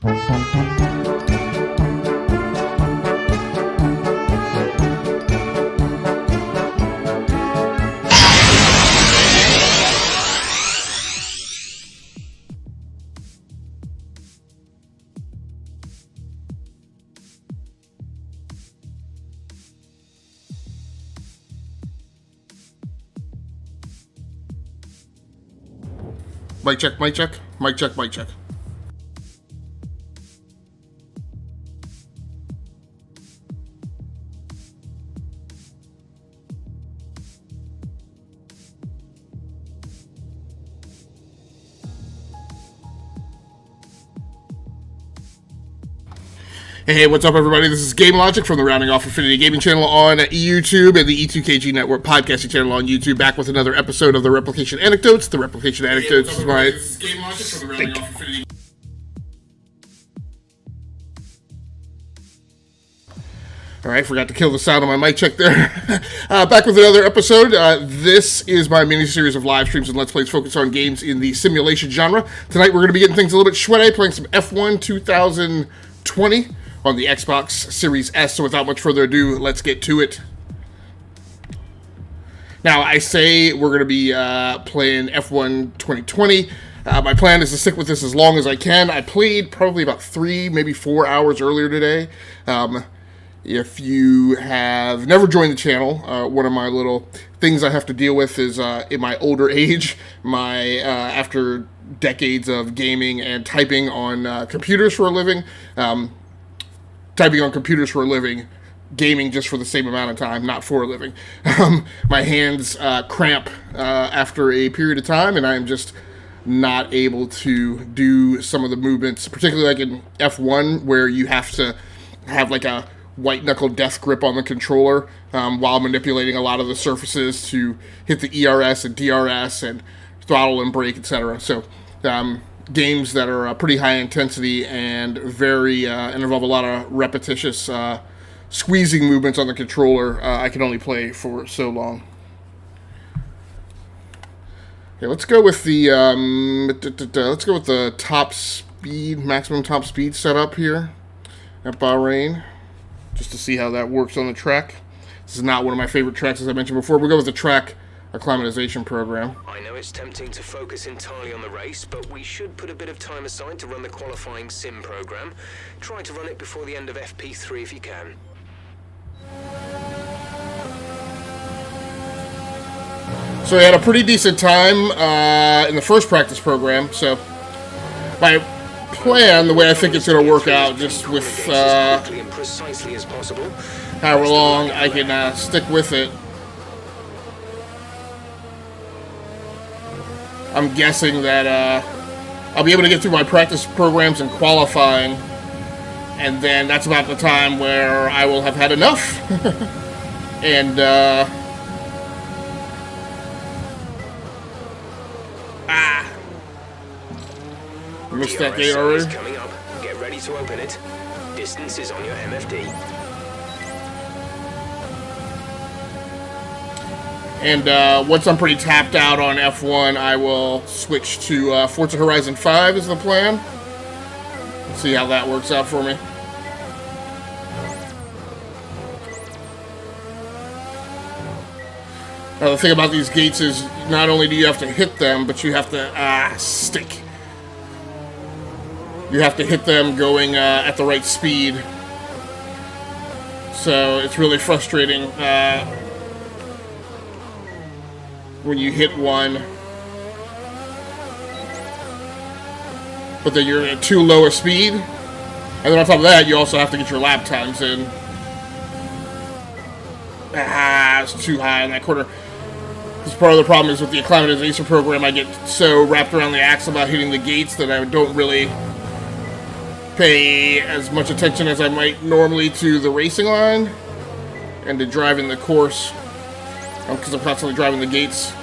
Mic check, mic check, mic check, mic check. Hey, what's up, everybody? This is Game Logic from the Rounding Off Infinity Gaming channel on YouTube and the E2KG Network podcasting channel on YouTube, back with another episode of the Replication Anecdotes. The Replication Anecdotes is my... This is Game Logic from the Rounding Off Infinity... Alright, forgot to kill the sound on my mic check there. Back with another episode. This is my mini-series of live streams and Let's Plays focused on games in the simulation genre. Tonight we're going to be getting things a little bit sweaty, playing some F1 2020 on the Xbox Series S. So without much further ado, let's get to it. Now, I say we're going to be playing F1 2020. My plan is to stick with this as long as I can. I played probably about 3, maybe 4 hours earlier today. If you have never joined the channel, one of my little things I have to deal with is in my older age, after decades of gaming and typing on computers for a living, gaming just for the same amount of time, not for a living. My hands cramp after a period of time, and I'm just not able to do some of the movements, particularly like in F1, where you have to have like a white-knuckle death grip on the controller while manipulating a lot of the surfaces to hit the ERS and DRS and throttle and brake, etc. So games that are pretty high intensity and very and involve a lot of repetitious squeezing movements on the controller, I can only play for so long. Okay, let's go with the top speed, maximum top speed setup here at Bahrain, just to see how that works on the track. This is not one of my favorite tracks, as I mentioned before. We'll go with the track acclimatization program. I know it's tempting to focus entirely on the race, but we should put a bit of time aside to run the qualifying sim program. Try to run it before the end of FP3 if you can. So I had a pretty decent time in the first practice program, so my plan, the way I think it's going to work out, just with however long I can stick with it, I'm guessing that I'll be able to get through my practice programs and qualifying, and then that's about the time where I will have had enough. And I missed that gate already. Coming up. Get ready to open it. Distance is on your MFD. And once I'm pretty tapped out on F1, I will switch to Forza Horizon 5 is the plan. Let's see how that works out for me. Now, the thing about these gates is not only do you have to hit them, but you have to stick. You have to hit them going at the right speed. So it's really frustrating when you hit one, but then you're at too low a speed. And then on top of that, you also have to get your lap times in. It's too high in that corner. Because part of the problem is with the acclimatization program, I get so wrapped around the axle about hitting the gates that I don't really pay as much attention as I might normally to the racing line and to driving the course, because I'm constantly driving the gates.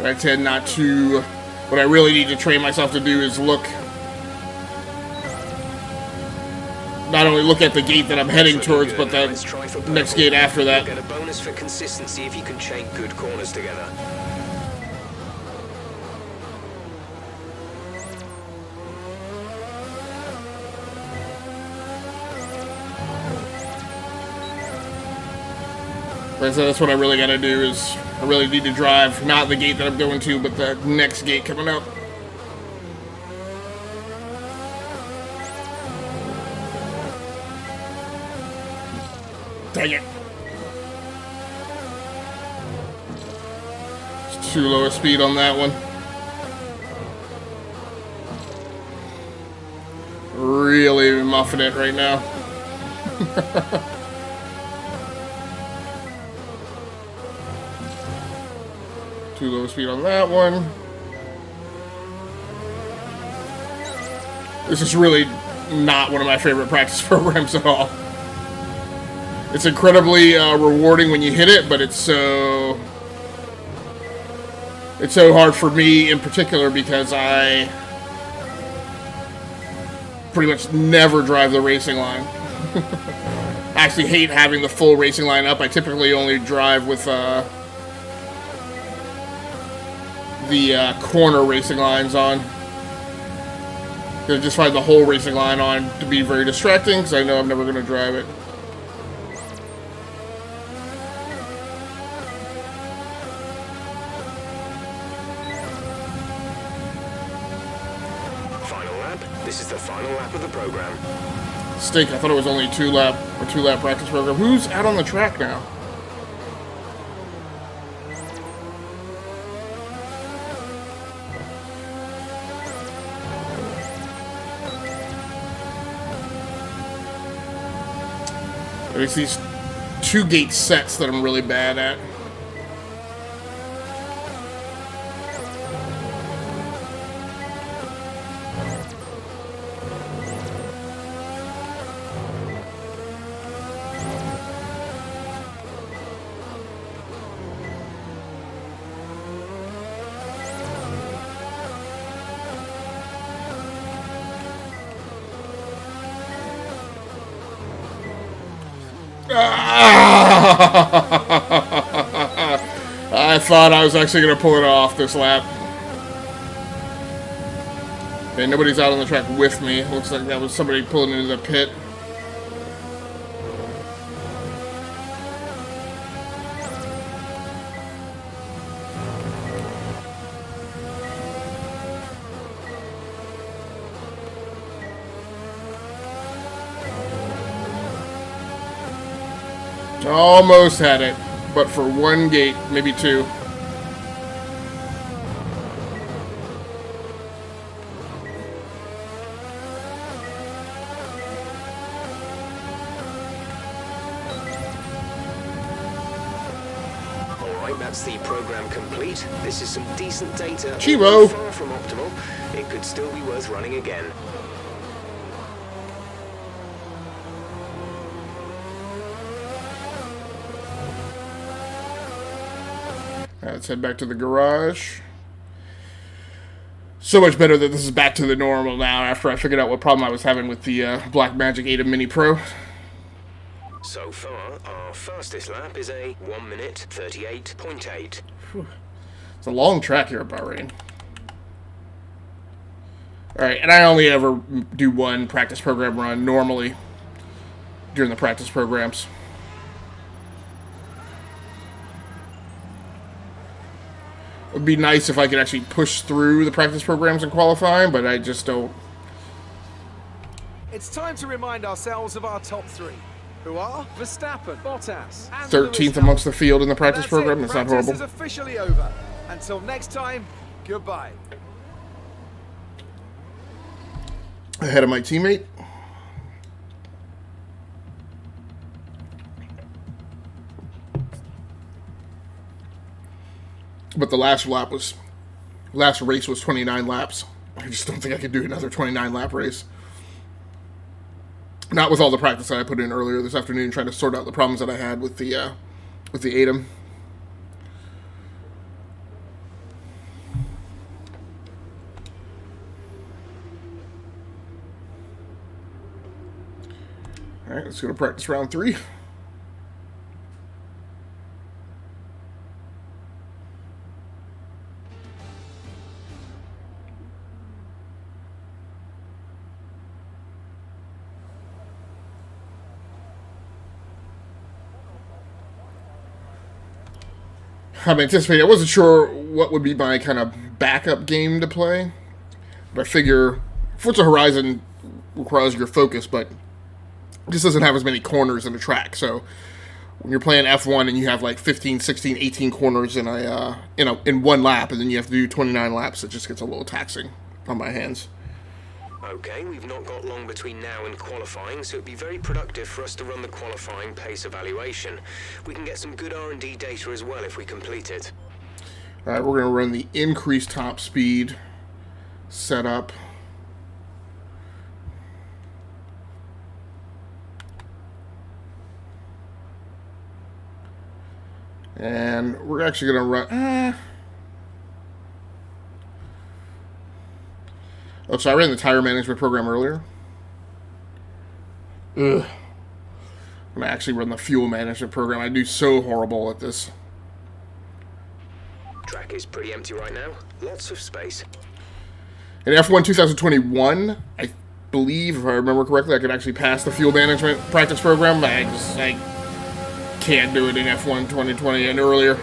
I tend not to... What I really need to train myself to do is look not only look at the gate that I'm heading Looking towards, good. but Now that let's try for next purple. gate after that. You'll get a bonus for consistency if you can chain good corners together. Like I said, that's what I really got to do. Is I really need to drive not the gate that I'm going to, but the next gate coming up. Dang it. It's too low a speed on that one. Really muffing it right now. Too low speed on that one. This is really not one of my favorite practice programs at all. It's incredibly rewarding when you hit it, but it's so hard for me in particular because I pretty much never drive the racing line. I actually hate having the full racing line up. I typically only drive with the corner racing lines on. I just find the whole racing line on to be very distracting because I know I'm never going to drive it. Final lap. This is the final lap of the program. Stink, I thought it was only a two-lap practice program. Who's out on the track now? There's these two gate sets that I'm really bad at. I thought I was actually going to pull it off this lap. Okay, nobody's out on the track with me. Looks like that was somebody pulling into the pit. Almost had it, but for one gate, maybe two. Alright, that's the program complete. This is some decent data. Chivo. Far from optimal. It could still be worth running again. Let's head back to the garage. So much better that this is back to the normal now after I figured out what problem I was having with the Blackmagic Ada Mini Pro. So far, our fastest lap is a 1 minute 38.8. It's a long track here at Bahrain. Alright, and I only ever do one practice program run normally during the practice programs. It would be nice if I could actually push through the practice programs in qualifying, but I just don't. It's time to remind ourselves of our top three, who are Verstappen, Bottas, and 13th amongst the field in the practice program. That's not horrible. Practice is officially over. Until next time, goodbye. Ahead of my teammate. But the last race was 29 laps. I just don't think I could do another 29 lap race. Not with all the practice that I put in earlier this afternoon, trying to sort out the problems that I had with the ADEM. All right, let's go to practice round 3. I'm anticipating. I wasn't sure what would be my kind of backup game to play, but I figure Forza Horizon requires your focus, but it just doesn't have as many corners in the track. So when you're playing F1 and you have like 15, 16, 18 corners in in one lap, and then you have to do 29 laps, it just gets a little taxing on my hands. Okay, we've not got long between now and qualifying, so it'd be very productive for us to run the qualifying pace evaluation. We can get some good R&D data as well if we complete it. All right, we're going to run the increased top speed setup. And we're actually going to run... Oh, so I ran the tire management program earlier. Ugh. I'm going to actually run the fuel management program. I do so horrible at this. Track is pretty empty right now. Lots of space. In F1 2021, I believe, if I remember correctly, I could actually pass the fuel management practice program. I can't do it in F1 2020 and earlier.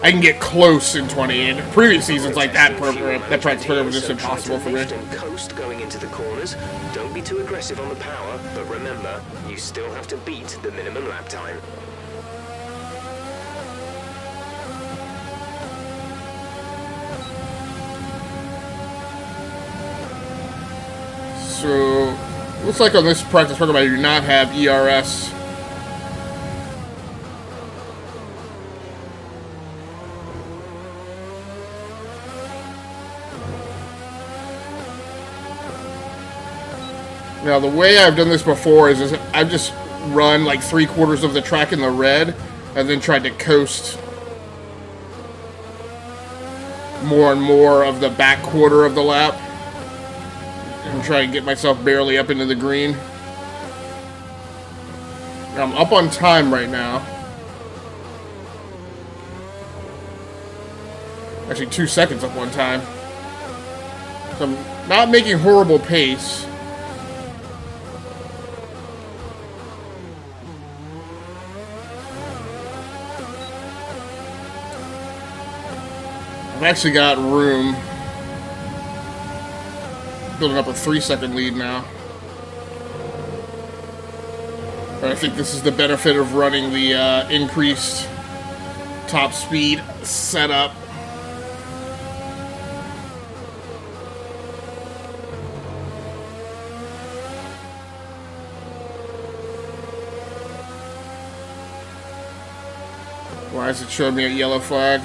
I can get close in 20. In previous seasons like that practice program was just impossible for me. And coast going into the corners. Don't be too aggressive on the power, but remember, you still have to beat the minimum lap time. So, looks like on this practice program I do not have ERS. Now, the way I've done this before is I've just run like 3/4 of the track in the red and then tried to coast more and more of the back quarter of the lap and try and get myself barely up into the green. Now, I'm up on time right now. Actually, 2 seconds up on time. So I'm not making horrible pace. I've actually got room. Building up a 3-second lead now. But I think this is the benefit of running the increased top speed setup. Why is it showing me a yellow flag?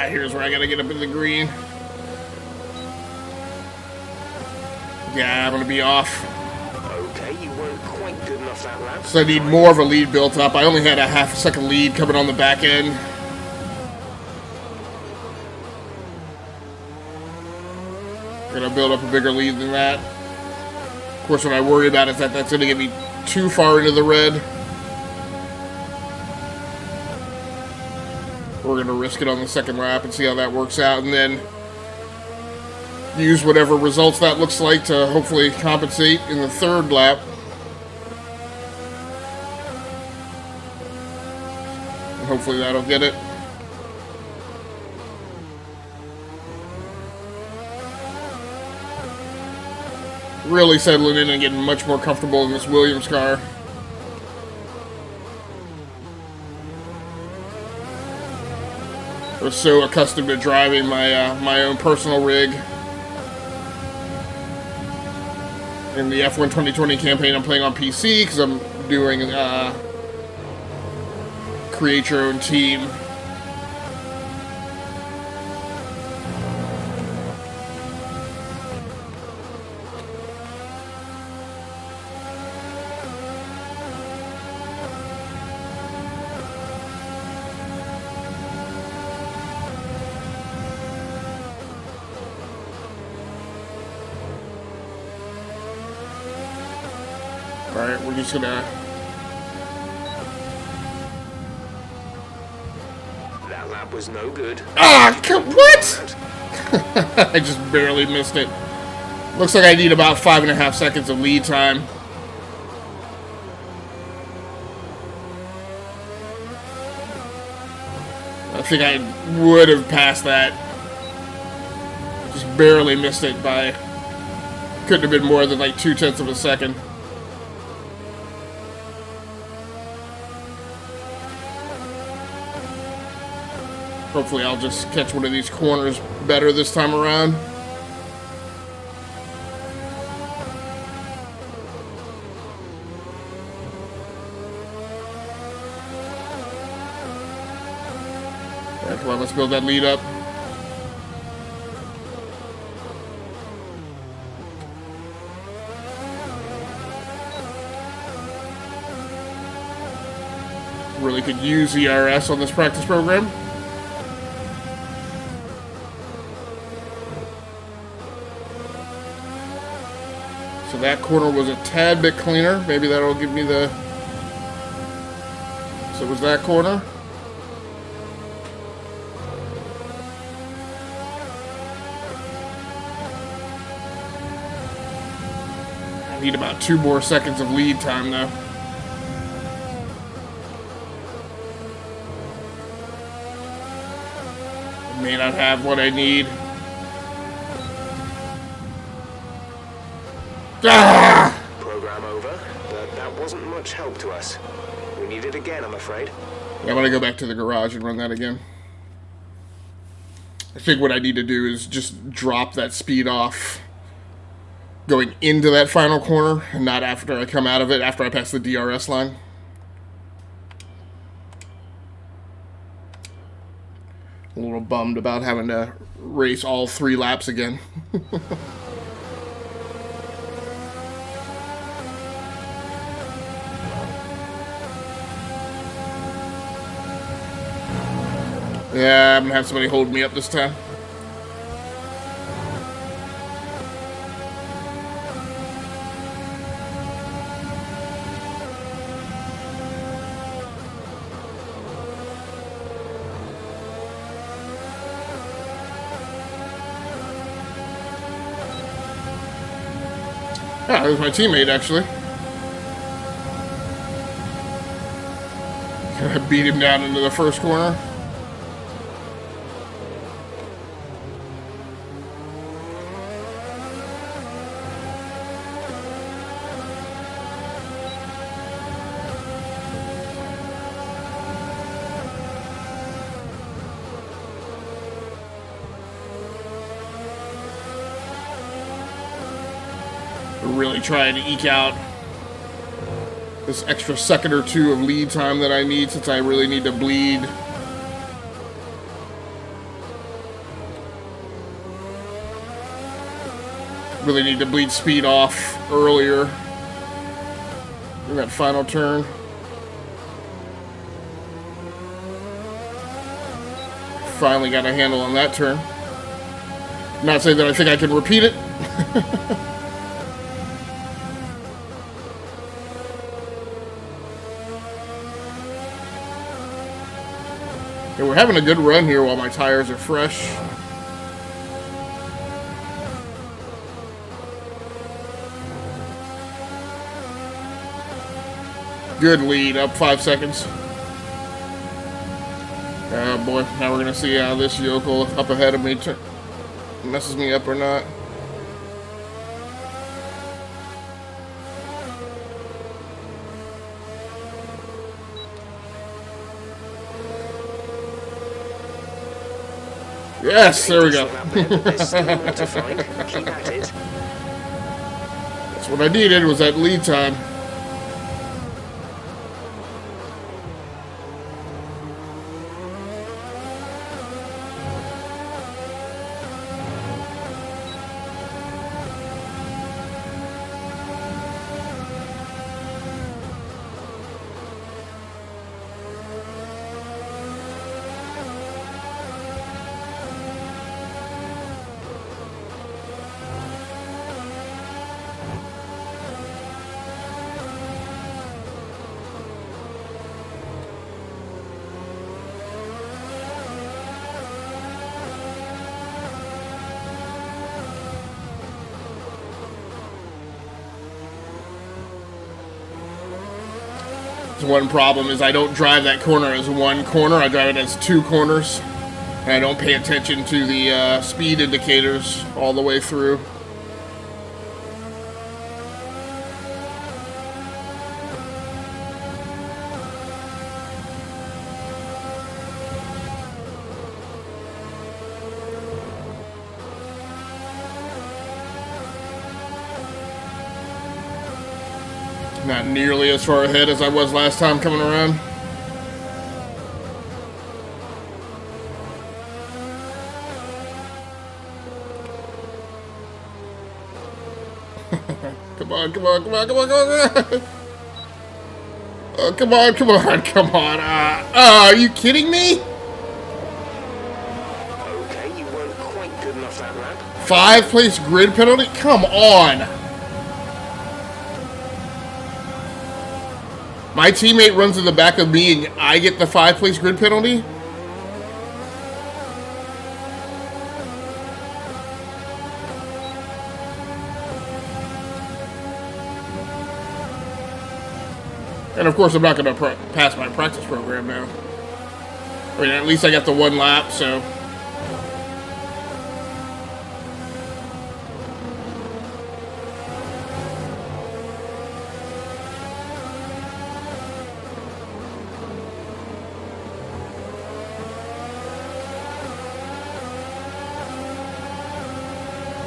Here's where I gotta get up in the green. Yeah, I'm gonna be off. Okay, you weren't quite good enough that lap. So I need more of a lead built up. I only had a half-second lead coming on the back end. Gonna build up a bigger lead than that. Of course, what I worry about is that that's gonna get me too far into the red. We're going to risk it on the second lap and see how that works out, and then use whatever results that looks like to hopefully compensate in the third lap. And hopefully that'll get it. Really settling in and getting much more comfortable in this Williams car. I was so accustomed to driving my own personal rig. In the F1 2020 campaign, I'm playing on PC because I'm doing create your own team. Alright, we're just gonna... That lap was no good. Ah, what? I just barely missed it. Looks like I need about 5.5 seconds of lead time. I think I would have passed that. Just barely missed it by... Couldn't have been more than like 0.2 of a second. Hopefully I'll just catch one of these corners better this time around. Alright, come on, let's build that lead up. Really could use ERS on this practice program. So that corner was a tad bit cleaner. Maybe that'll give me the... So it was that corner. I need about 2 more seconds of lead time though. May not have what I need. Ah! Program over, but that wasn't much help to us. We need it again, I'm afraid. Yeah, I'm gonna go back to the garage and run that again. I think what I need to do is just drop that speed off going into that final corner and not after I come out of it, after I pass the DRS line. A little bummed about having to race all 3 laps again. Yeah, I'm gonna have somebody hold me up this time. Ah, that was my teammate, actually. I beat him down into the first corner. Really trying to eke out this extra second or 2 of lead time that I need, since I really need to bleed. Really need to bleed speed off earlier in that final turn. Finally got a handle on that turn. Not saying that I think I can repeat it. Yeah, we're having a good run here while my tires are fresh. Good lead, up 5 seconds. Oh boy, now we're gonna see how this yokel up ahead of me messes me up or not. Yes, there we go. That's what I needed, was that lead time. So one problem is I don't drive that corner as one corner. I drive it as two corners. And I don't pay attention to the speed indicators all the way through. Not nearly as far ahead as I was last time coming around. Come on, come on, come on, come on, come on. Oh, come on, come on, come on. Are you kidding me? Okay, you weren't quite good enough that lap. 5-place grid penalty? Come on. My teammate runs in the back of me and I get the 5-place grid penalty? And of course I'm not going to pass my practice program now. I mean, at least I got the one lap, so...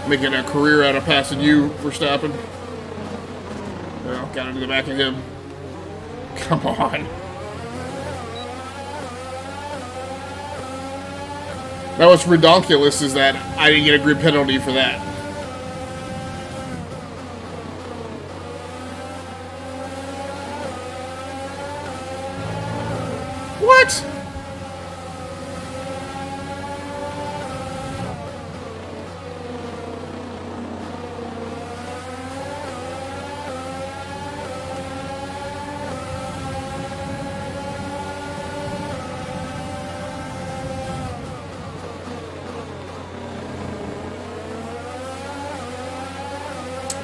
Making a career out of passing you, Verstappen. Well, got into the back of him. Come on. Now what's redonkulous is that I didn't get a grid penalty for that. What?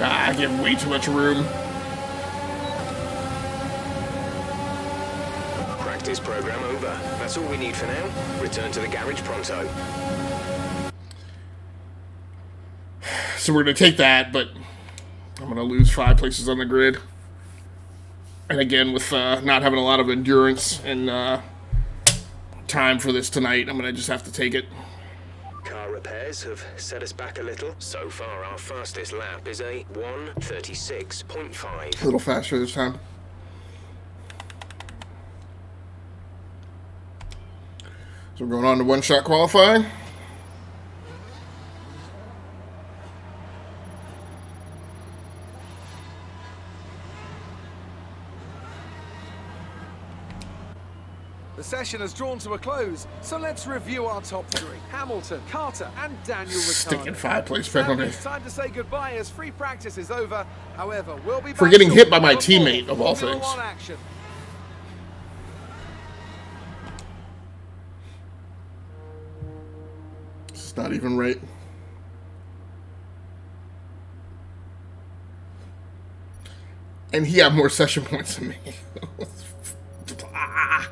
I give way too much room. Practice program over. That's all we need for now. Return to the garage pronto. So we're going to take that, but I'm going to lose 5 places on the grid. And again, with not having a lot of endurance and time for this tonight, I'm going to just have to take it. Car repairs have set us back a little. So far, our fastest lap is a 1:36.5. A little faster this time. So we're going on to one-shot qualifying. The session has drawn to a close, so let's review our top 3. Hamilton, Carter, and Daniel Ricciardo. Sticking 5-place Sadly, penalty. it's time to say goodbye as free practice is over. However, we'll be back For getting hit by my shortly for teammate, of all Formula things. One action. It's not even right. And he got more session points than me. Ah.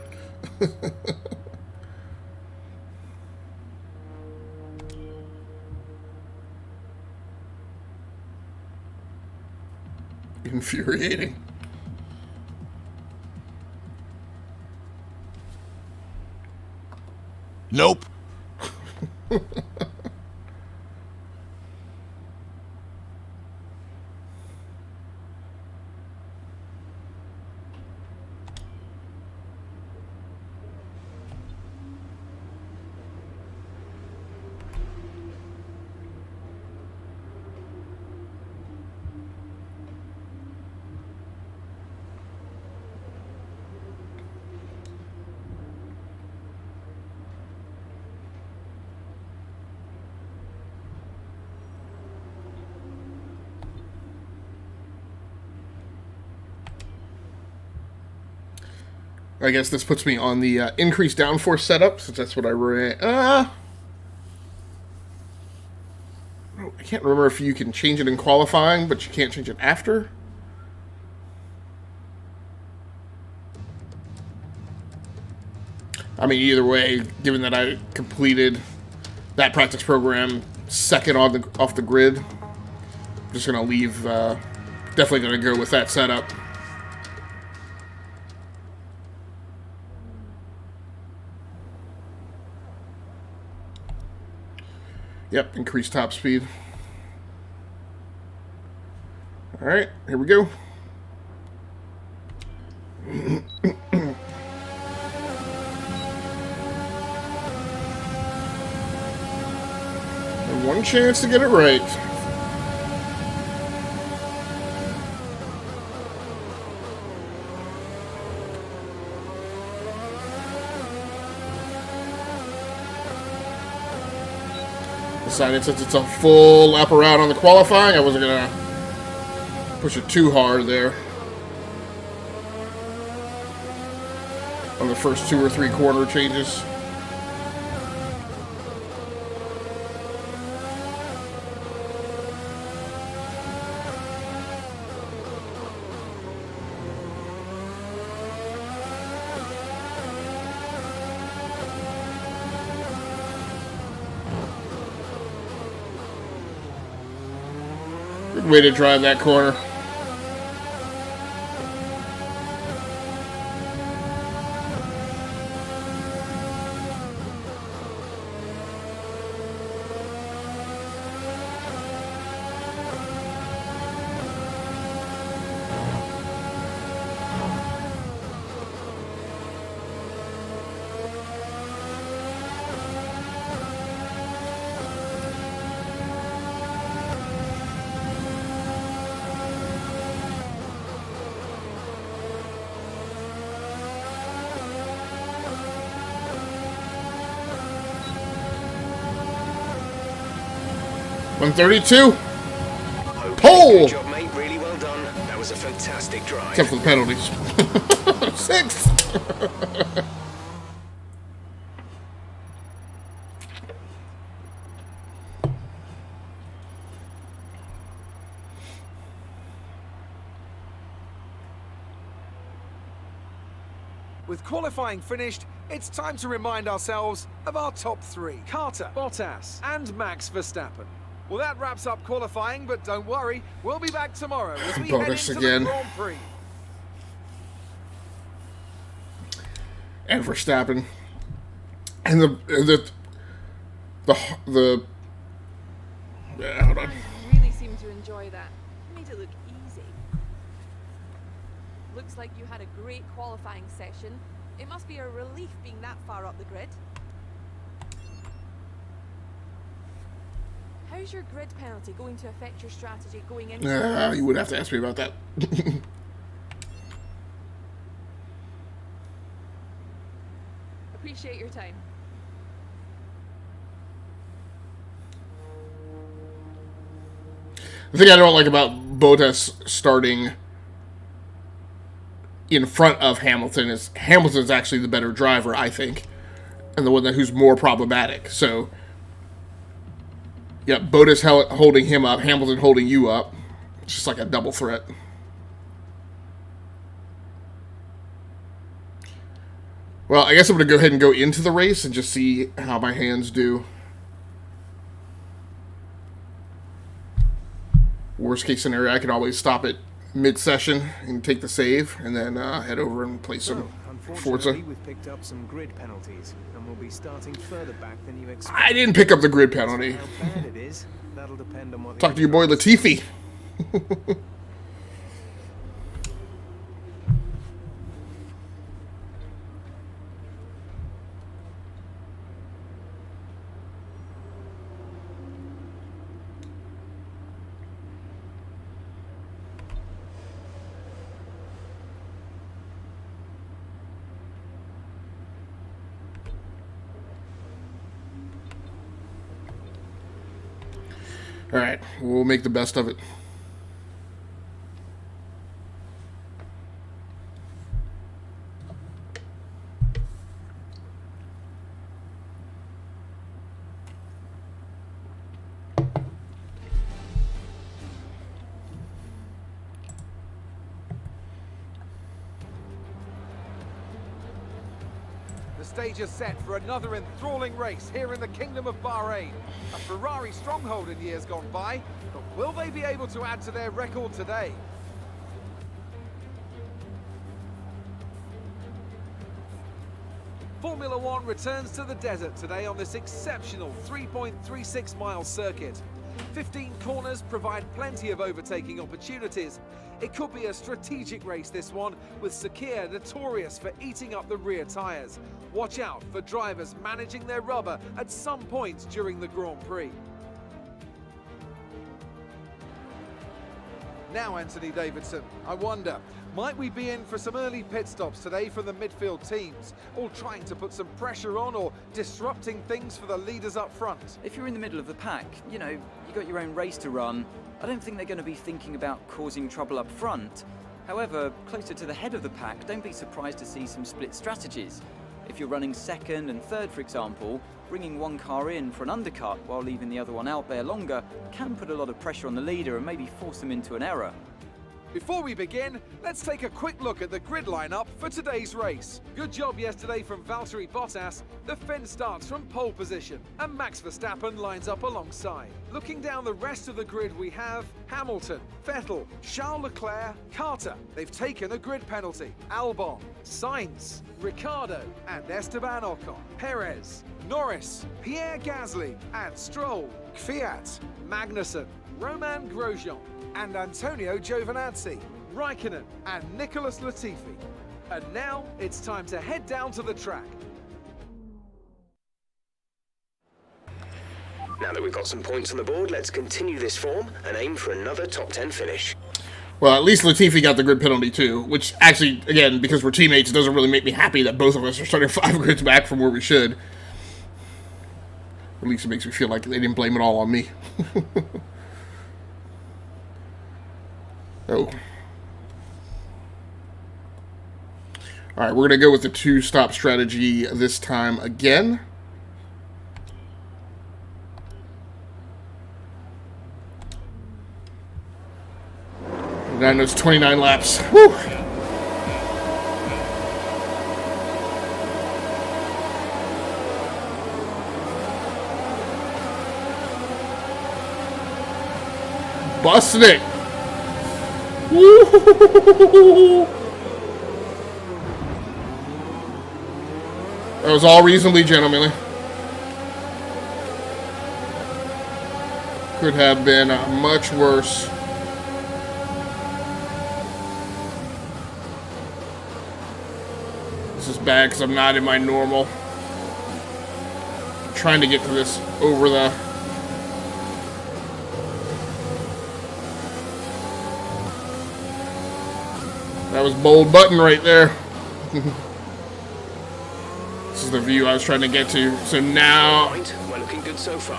Infuriating. Nope. I guess this puts me on the increased downforce setup, since that's what I ran. I can't remember if you can change it in qualifying, but you can't change it after. I mean, either way, given that I completed that practice program second on off the grid, I'm just going to leave, definitely going to go with that setup. Yep, increase top speed. Alright, here we go. One chance to get it right. Decided since it's a full lap around on the qualifying, I wasn't gonna push it too hard there on the first 2 or 3 corner changes. Good way to drive that corner. .132. Pole! Good job, mate. Really well done. That was a fantastic drive. Except for the penalties. 6! With qualifying finished, it's time to remind ourselves of our top 3. Carter, Bottas, and Max Verstappen. Well, that wraps up qualifying, but don't worry, we'll be back tomorrow as we head Bottas into again. the Grand Prix. And Verstappen. And the yeah, hold on. You really seem to enjoy that. You made it look easy. Looks like you had a great qualifying session. It must be a relief being that far up the grid. How's your grid penalty going to affect your strategy going into You would have to ask me about that. Appreciate your time. The thing I don't like about Bottas starting in front of Hamilton is Hamilton's actually the better driver, I think, and the one who's more problematic. So, yeah, Bottas holding him up, Hamilton holding you up. It's just like a double threat. Well, I guess I'm going to go ahead and go into the race and just see how my hands do. Worst case scenario, I can always stop it mid-session and take the save, and then head over and play some Forza. Unfortunately, we've picked up some grid penalties, and we'll be starting further back than you expect. I didn't pick up the grid penalty. How bad it is, that'll depend on what. Talk to your boy Latifi. All right, we'll make the best of it. The stage is set for another enthralling race here in the Kingdom of Bahrain. A Ferrari stronghold in years gone by, but will they be able to add to their record today? Formula One returns to the desert today on this exceptional 3.36 mile circuit. 15 corners provide plenty of overtaking opportunities. It could be a strategic race, this one, with Sakir notorious for eating up the rear tyres. Watch out for drivers managing their rubber at some point during the Grand Prix. Now, Anthony Davidson, I wonder, might we be in for some early pit stops today from the midfield teams, all trying to put some pressure on or disrupting things for the leaders up front? If you're in the middle of the pack, you know, you got your own race to run. I don't think they're going to be thinking about causing trouble up front. However, closer to the head of the pack, don't be surprised to see some split strategies. If you're running second and third, for example, bringing one car in for an undercut while leaving the other one out there longer can put a lot of pressure on the leader and maybe force them into an error. Before we begin, let's take a quick look at the grid lineup for today's race. Good job yesterday from Valtteri Bottas. The Finn starts from pole position and Max Verstappen lines up alongside. Looking down the rest of the grid, we have Hamilton, Vettel, Charles Leclerc, Carter. They've taken a grid penalty. Albon, Sainz, Ricciardo and Esteban Ocon. Perez, Norris, Pierre Gasly and Stroll. Kvyat, Magnussen, Romain Grosjean and Antonio Giovinazzi, Raikkonen and Nicholas Latifi. And now it's time to head down to the track. Now that we've got some points on the board, let's continue this form and aim for another top 10 finish. Well, at least Latifi got the grid penalty too, which actually, again, because we're teammates, it doesn't really make me happy that both of us are starting 5 grids back from where we should. At least it makes me feel like they didn't blame it all on me. Oh. Alright, we're going to go with the 2-stop strategy this time again. And I know it's 29 laps. Whew. Busting it. That was all reasonably gentlemanly. Could have been much worse. This is bad because I'm not in my normal. I'm trying to get to this over the... That was bold button right there. This is the view I was trying to get to. So now... We're looking good so far.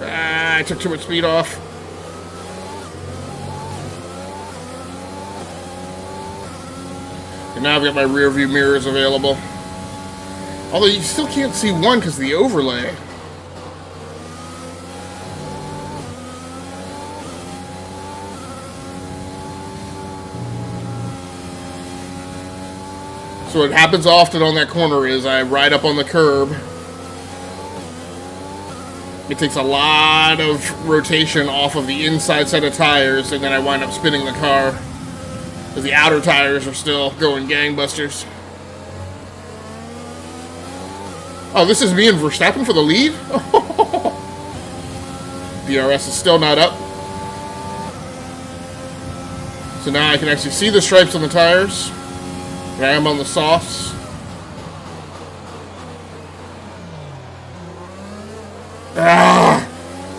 I took too much speed off. And now I've got my rear view mirrors available. Although you still can't see one because of the overlay. So what happens often on that corner is I ride up on the curb. It takes a lot of rotation off of the inside set of tires, and then I wind up spinning the car because the outer tires are still going gangbusters. Oh, this is me and Verstappen for the lead? DRS is still not up. So now I can actually see the stripes on the tires. I am on the softs. Ah!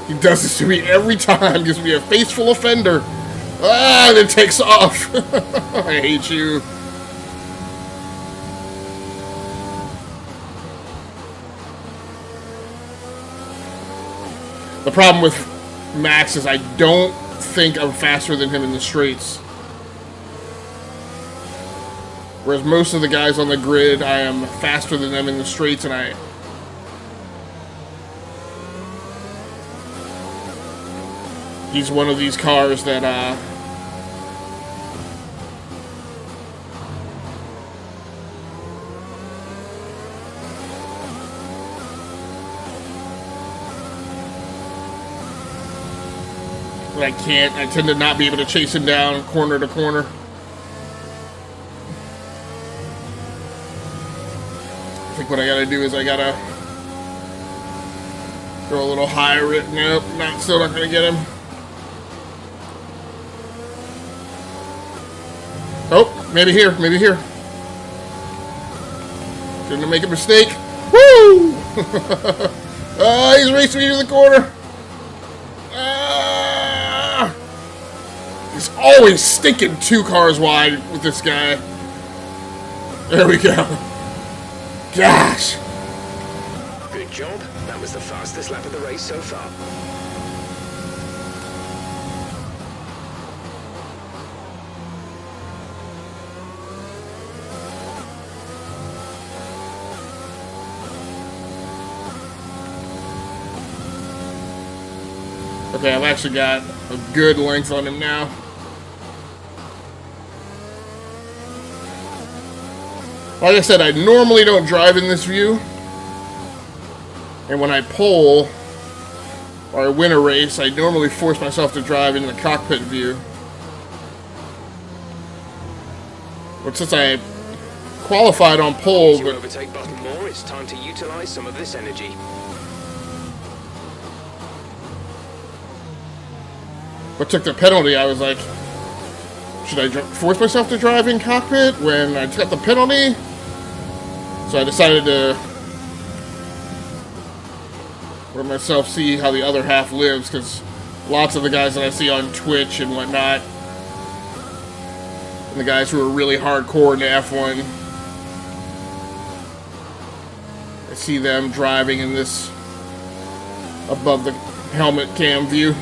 He does this to me every time. Gives me a faithful offender. Ah! And it takes off. I hate you. The problem with Max is I don't think I'm faster than him in the straights. Whereas most of the guys on the grid, I am faster than them in the straights, and he's one of these cars that But I can't. I tend to not be able to chase him down corner to corner. I think what I gotta do is I gotta go a little higher. Nope, still not gonna get him. Oh, maybe here. Gonna make a mistake. Woo! He's racing me to the corner. He's always stinking 2 cars wide with this guy. There we go. Gosh. Good job. That was the fastest lap of the race so far. Okay, I've actually got a good length on him now. Like I said, I normally don't drive in this view. And when I pole or I win a race, I normally force myself to drive in the cockpit view. But since I qualified on pole, As you overtake button more, it's time to utilize some of this energy. but took the penalty, I was like, should I force myself to drive in cockpit when I took the penalty? So I decided to let myself see how the other half lives, because lots of the guys that I see on Twitch and whatnot, and the guys who are really hardcore into F1, I see them driving in this above the helmet cam view.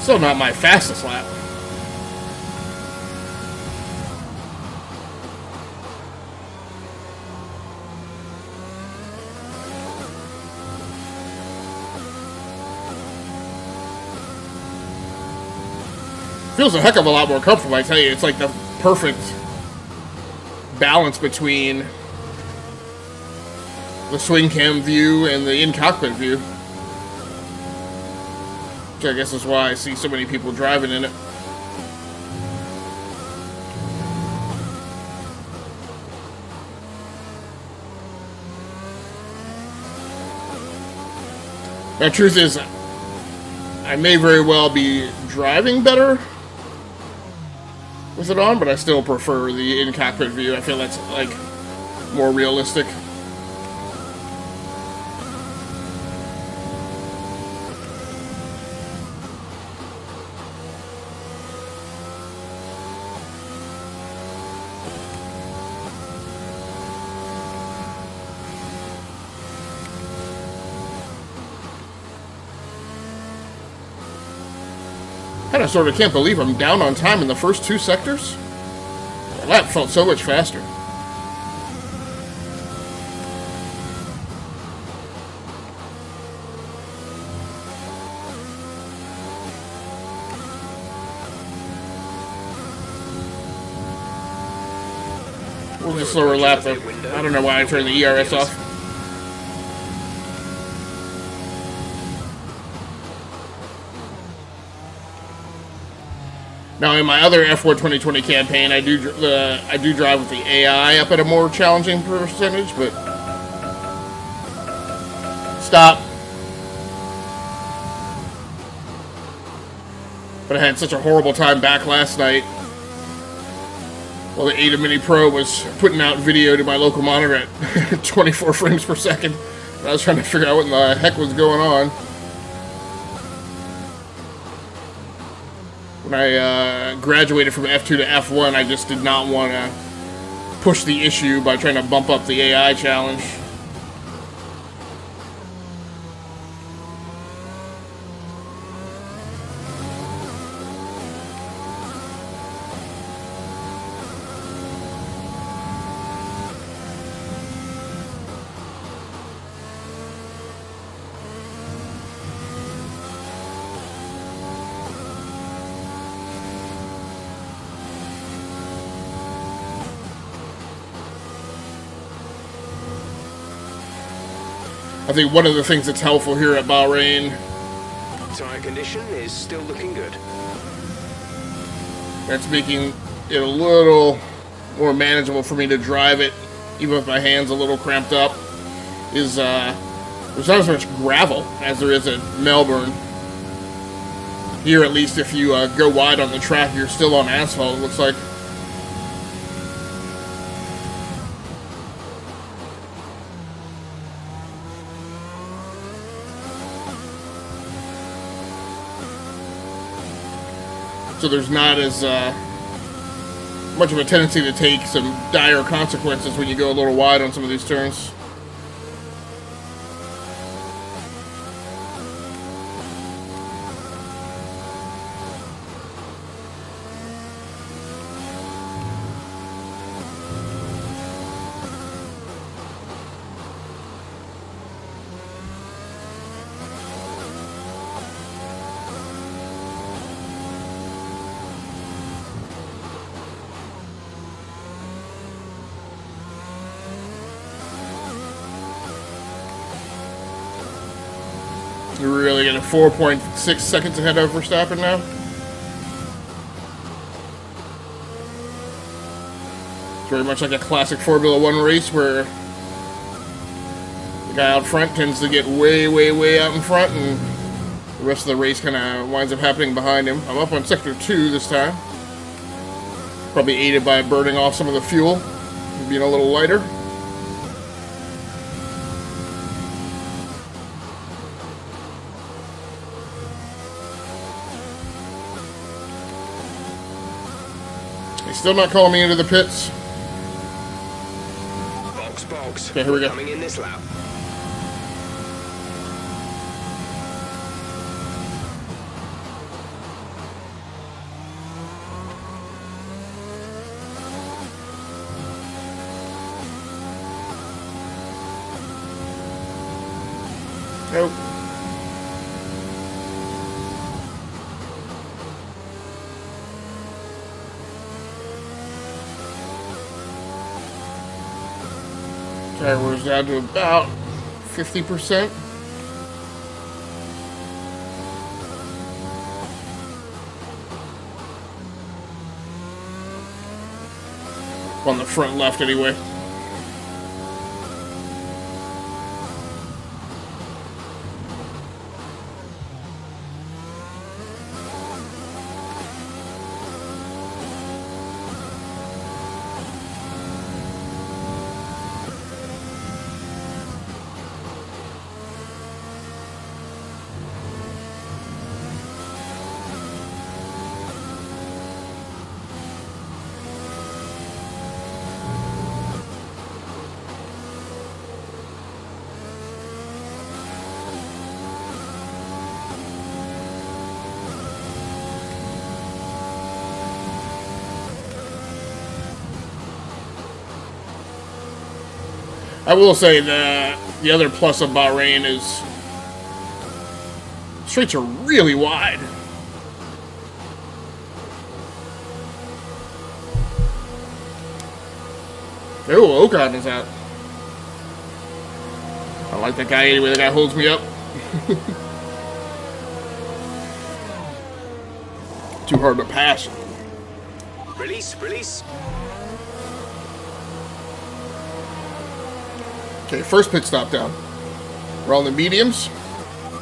Still not my fastest lap. Feels a heck of a lot more comfortable, I tell you. It's like the perfect balance between the swing cam view and the in-cockpit view. Which I guess is why I see so many people driving in it. The truth is, I may very well be driving better with it on, but I still prefer the in-cockpit view. I feel that's, like, more realistic. I sort of can't believe I'm down on time in the first two sectors. Well, that felt so much faster. We'll just slower lap though. I don't know why I turned the ERS off. Now, in my other F1 2020 campaign, I do drive with the AI up at a more challenging percentage, but stop. But I had such a horrible time back last night while the Ada Mini Pro was putting out video to my local monitor at 24 frames per second. And I was trying to figure out what in the heck was going on. When I graduated from F2 to F1, I just did not want to push the issue by trying to bump up the AI challenge. I think one of the things that's helpful here at Bahrain, Tire condition is still looking good. that's making it a little more manageable for me to drive it, even with my hands a little cramped up, is there's not as much gravel as there is at Melbourne. Here, at least, if you go wide on the track, you're still on asphalt, it looks like. So there's not as much of a tendency to take some dire consequences when you go a little wide on some of these turns. We're really getting 4.6 seconds ahead of Verstappen now. It's very much like a classic Formula One race where the guy out front tends to get way, way, way out in front, and the rest of the race kind of winds up happening behind him. I'm up on Sector 2 this time. Probably aided by burning off some of the fuel, being a little lighter. Still not calling me into the pits. Box. Okay, here we go. Coming in this lap. Nope. Tire wears down to about 50%. On the front left, anyway. I will say the other plus of Bahrain is straights are really wide. Oh, Ocon is out. I like that guy anyway. The guy holds me up. Too hard to pass. Release. Okay, first pit stop down. We're on the mediums.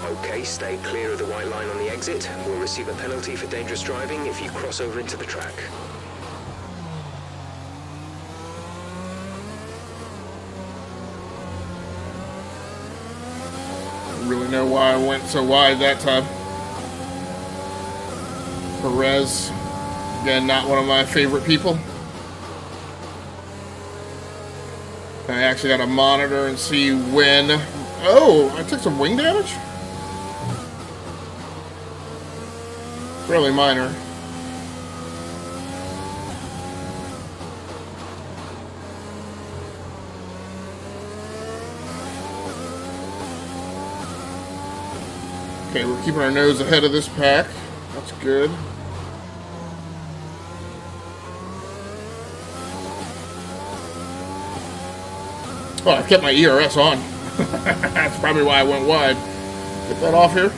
Okay, stay clear of the white line on the exit. We'll receive a penalty for dangerous driving if you cross over into the track. Don't really know why I went so wide that time. Perez, again, not one of my favorite people. I actually got to monitor and see when... Oh, I took some wing damage? Fairly minor. Okay, we're keeping our nose ahead of this pack. That's good. Oh, I've kept my ERS on. That's probably why I went wide. Get that off here.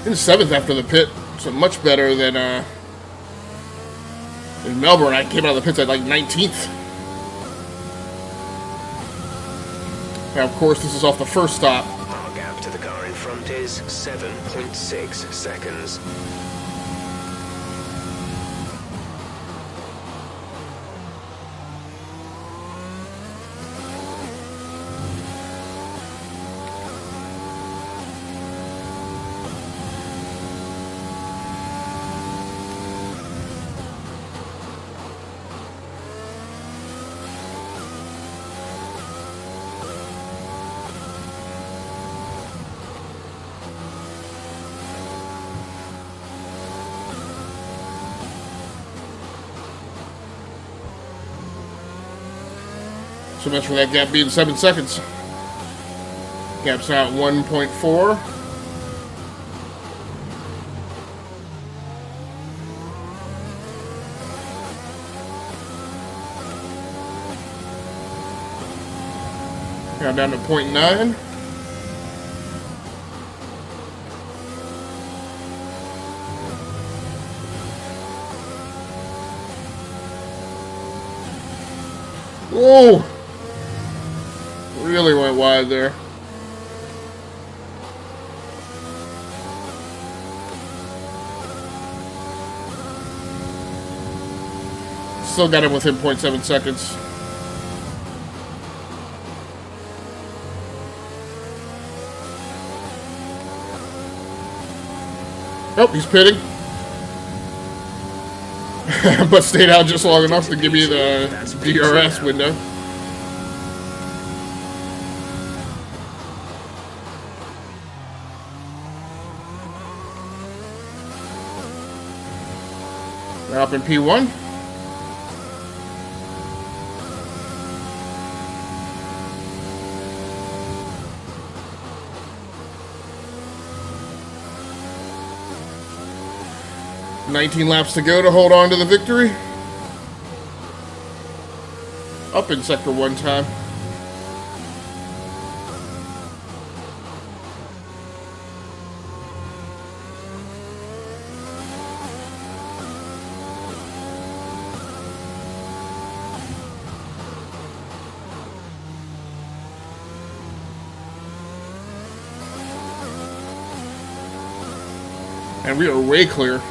In 7th after the pit, so much better than in Melbourne. I came out of the pits at like 19th. Now, of course, this is off the first stop. Our gap to the car in front is 7.6 seconds. So much for that gap being 7 seconds. Gap's now at 1.4. Now down to 0.9. Whoa! Really went wide there. Still got him within 0.7 seconds. Oh, he's pitting. But stayed out just long enough to give me the DRS window. Now up in P1. "19 laps to go to hold on to the victory." Up in Sector 1 time. And we are way clear.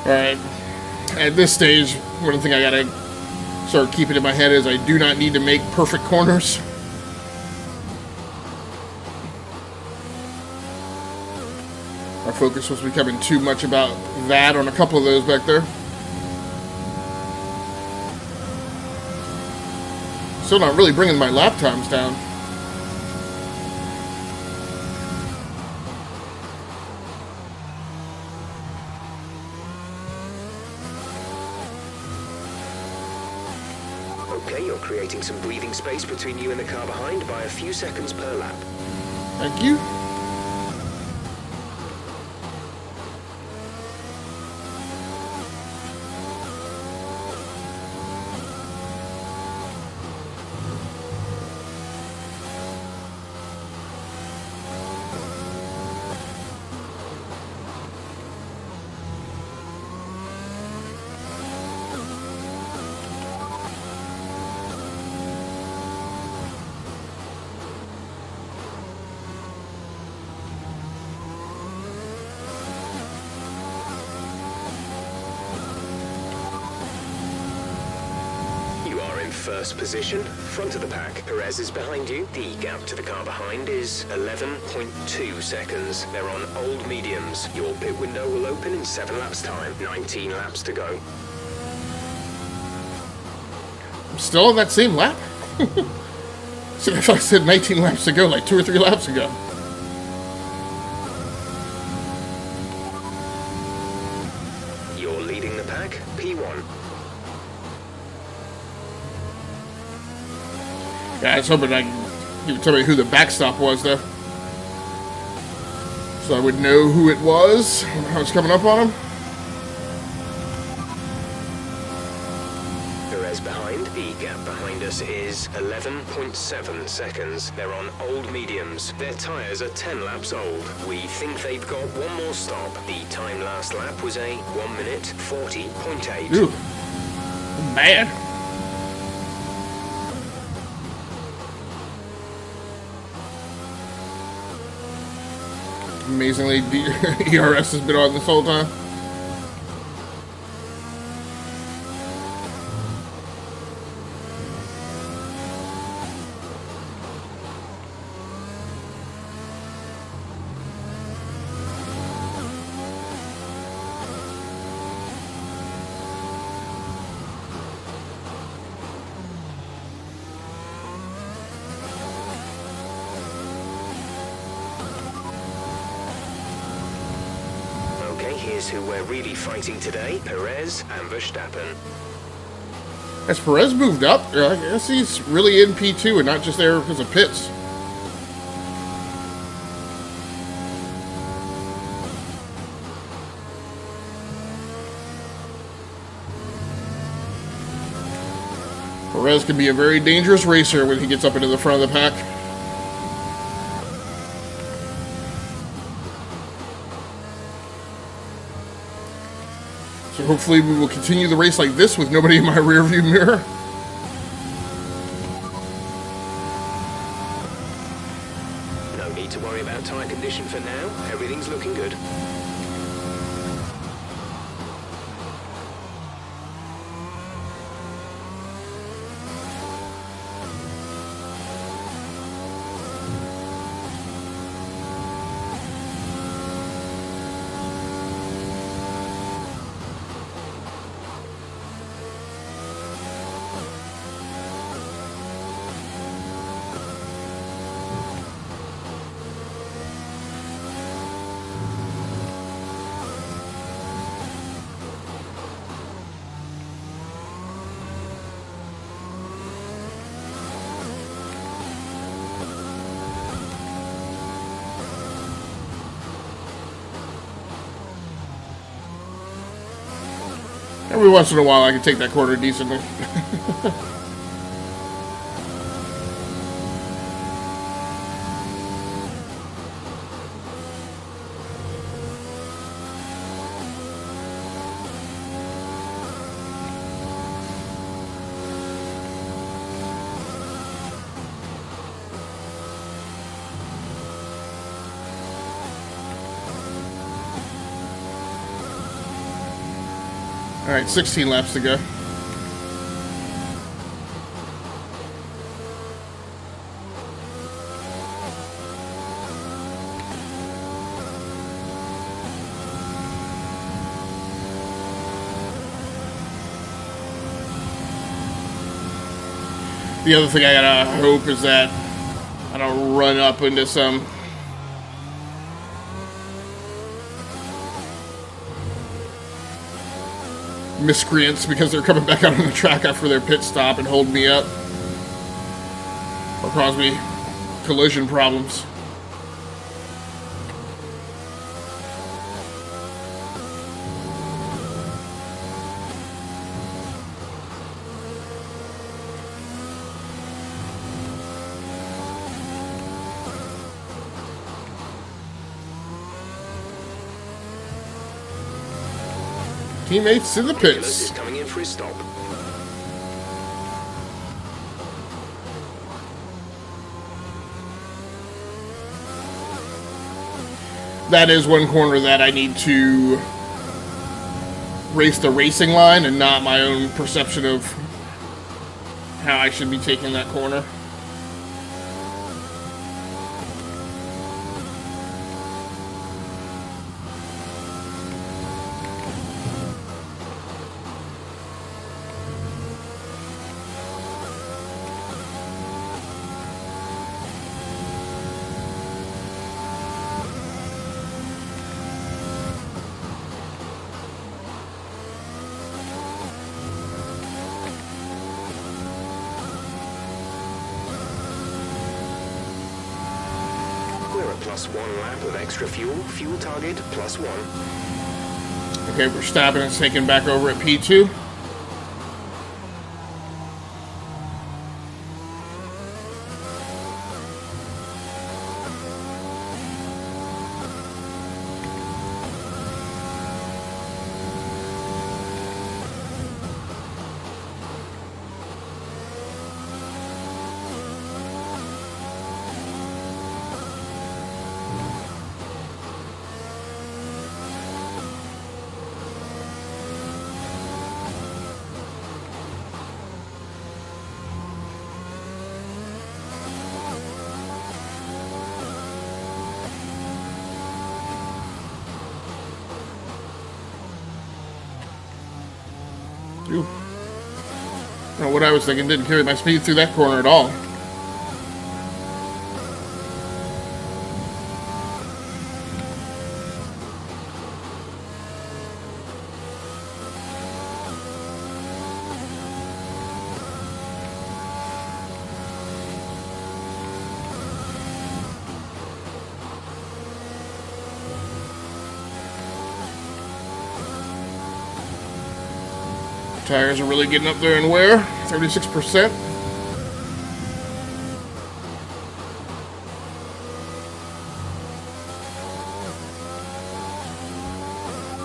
Alright, at this stage, one thing I gotta start keeping in my head is I do not need to make perfect corners. Our focus was becoming too much about that on a couple of those back there. Still not really bringing my lap times down. Okay, you're creating some breathing space between you and the car behind by a few seconds per lap. Thank you. first position, front of the pack. Perez is behind you. The gap to the car behind is 11.2 seconds. They're on old mediums. Your pit window will open in 7 laps time. 19 laps to go. I'm still on that same lap? So I thought I said 19 laps to go, like 2 or 3 laps ago. You're leading the pack, P1. Yeah, I was hoping you would tell me who the backstop was, though. So I would know who it was when I was coming up on him. Perez behind. The gap behind us is 11.7 seconds. They're on old mediums. Their tyres are 10 laps old. We think they've got one more stop. The time last lap was a 1 minute 40.8. Ooh. Bad. Amazingly, ERS has been on this whole time. Here's who we're really fighting today, Perez and Verstappen. Has Perez moved up? I guess he's really in P2 and not just there because of pits. Perez can be a very dangerous racer when he gets up into the front of the pack. So hopefully we will continue the race like this with nobody in my rearview mirror. No need to worry about tyre condition for now. Everything's looking good. Every once in a while I can take that corner decently. Alright, 16 laps to go. The other thing I gotta hope is that I don't run up into some miscreants because they're coming back out on the track after their pit stop and hold me up or cause me collision problems. Teammates in the Romulus pits. is coming in for his stop. That is one corner that I need to race the racing line and not my own perception of how I should be taking that corner. We're at +1 lap of extra fuel. Fuel target +1. Okay, we're stopping and taking back over at P2. Ooh. Now, what I was thinking didn't carry my speed through that corner at all. Tires are really getting up there in wear. 36%.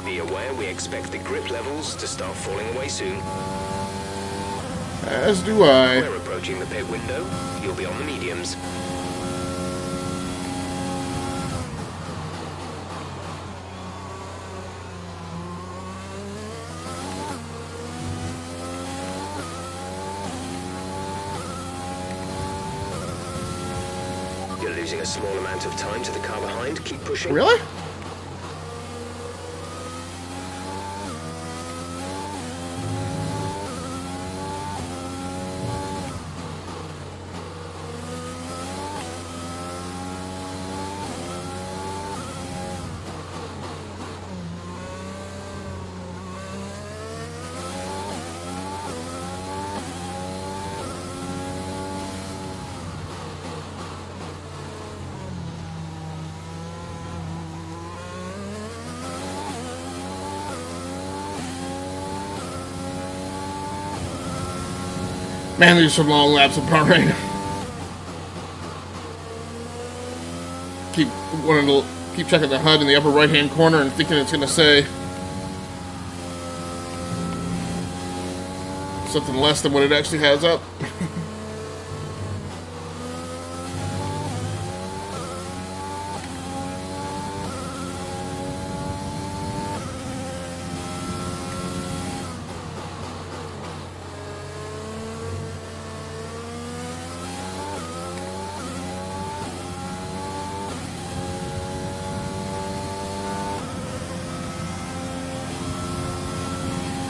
Be aware we expect the grip levels to start falling away soon. As do I. We're approaching the pit window. You'll be on the mediums. You're losing a small amount of time to the car behind. Keep pushing. Really? Man, there's some long laps of Bahrain. Keep wanting to keep checking the HUD in the upper right-hand corner and thinking it's going to say something less than what it actually has up.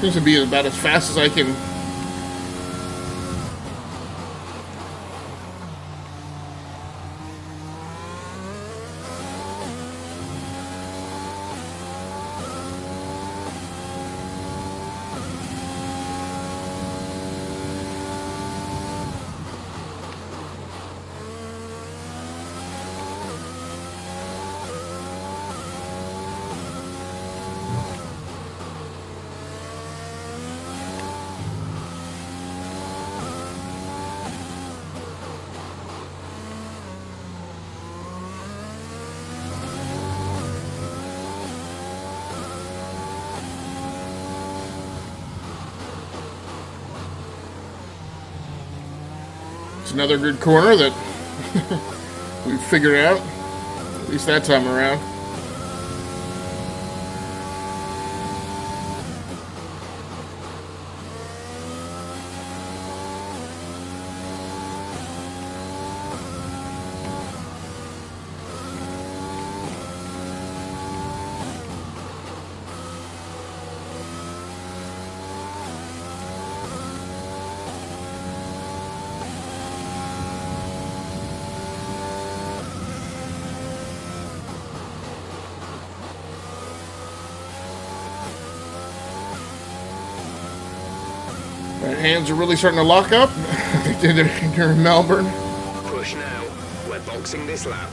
Seems to be about as fast as I can. It's another good corner that we figured out, at least that time around. hands are really starting to lock up. They did it during Melbourne. Push now. We're boxing this lap.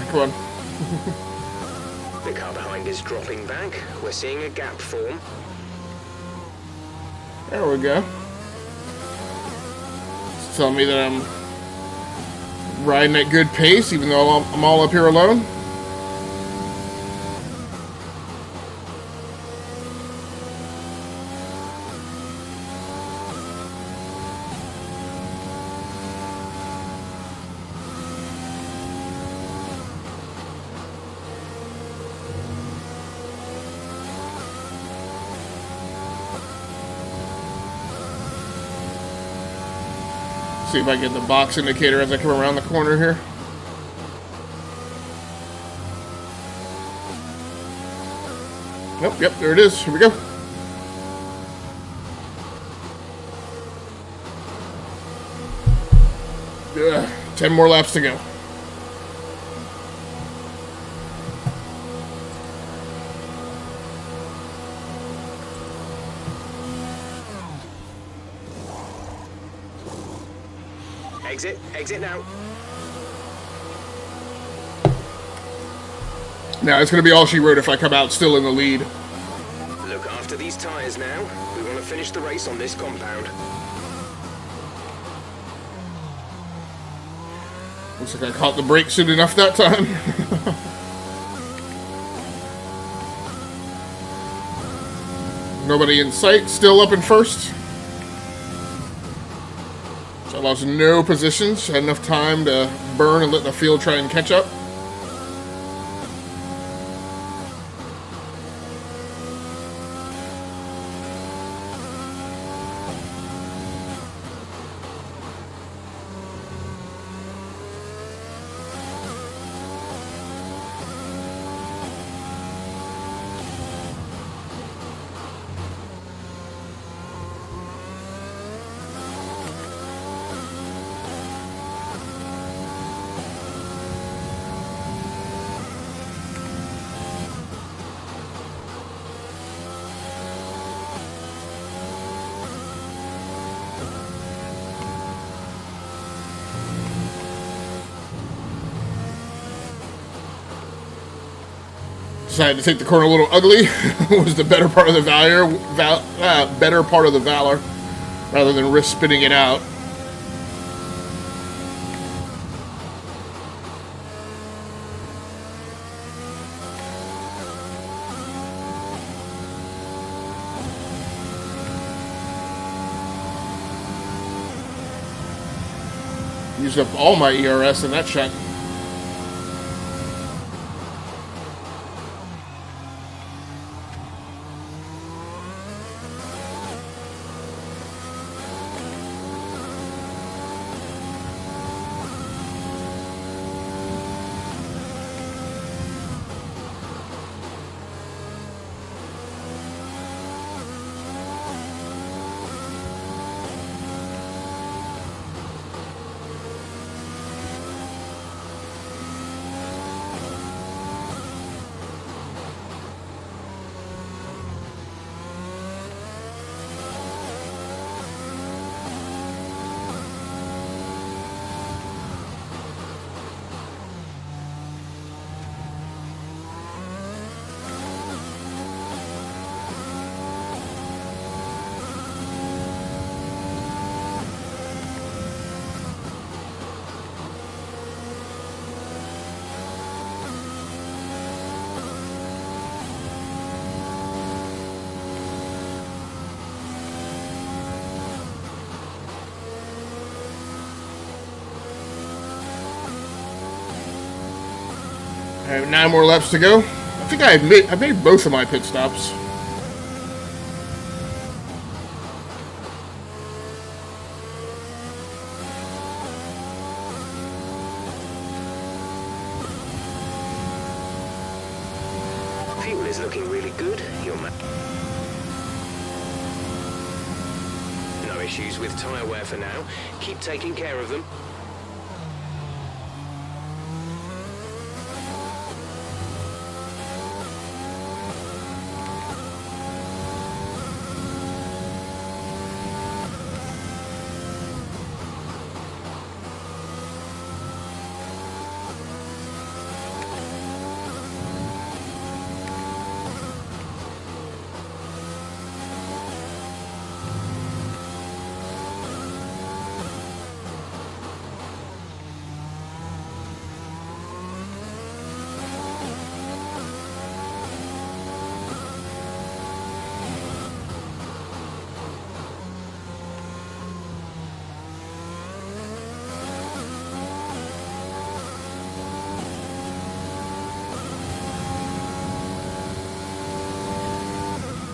Come on. The car behind is dropping back. We're seeing a gap form. There we go. It's telling me that I'm riding at good pace, even though I'm all up here alone. See if I get the box indicator as I come around the corner here. Yep, there it is. Here we go. Ugh, 10 more laps to go. Exit now. Now it's going to be all she wrote if I come out still in the lead. Look after these tyres now. We want to finish the race on this compound. Looks like I caught the brake soon enough that time. Nobody in sight, still up in first. So I lost no positions, had enough time to burn and let the field try and catch up. Decided to take the corner a little ugly. Was the better part of the valor, rather than risk spinning it out. Used up all my ERS in that shot. Alright, 9 more laps to go. I think I made both of my pit stops. Fuel is looking really good. No issues with tyre wear for now. Keep taking care of them.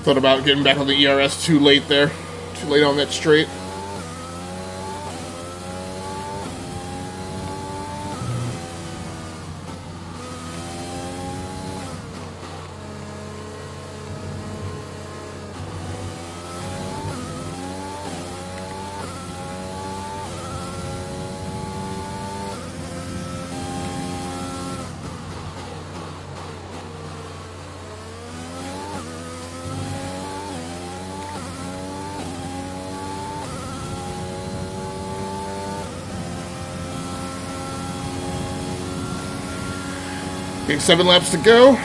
Thought about getting back on the ERS too late there. Too late on that straight. Okay, 7 laps to go.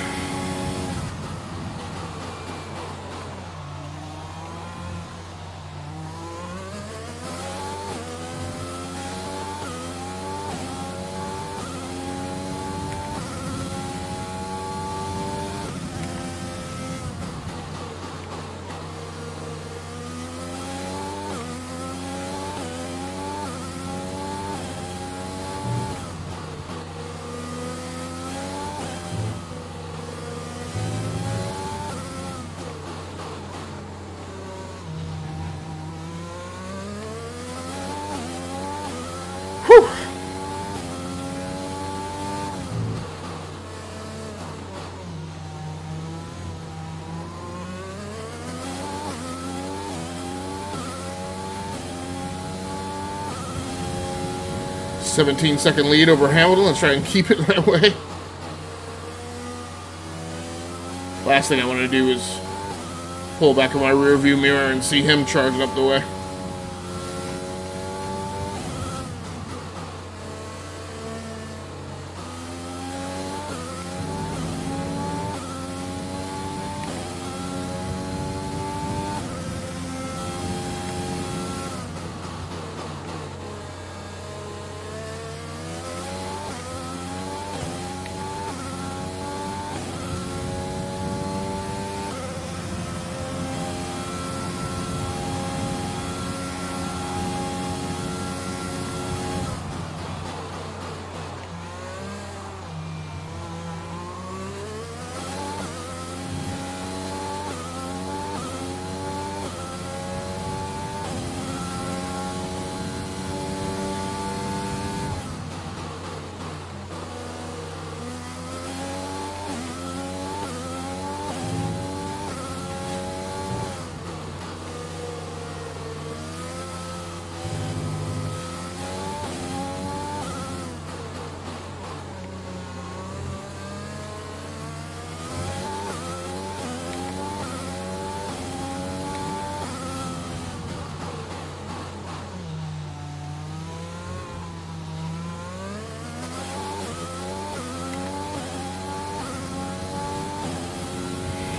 Whew. Second lead over Hamilton. Let's try and keep it that way. Last thing I want to do is pull back in my rear view mirror and see him charging up the way.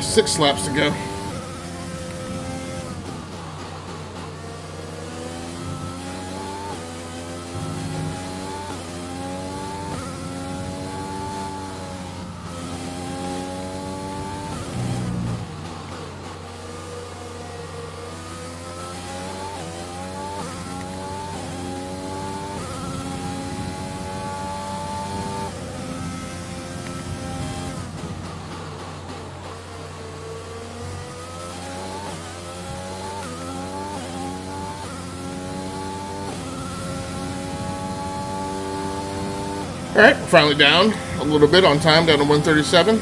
Six laps to go. All right, we're finally down a little bit on time, down to 137.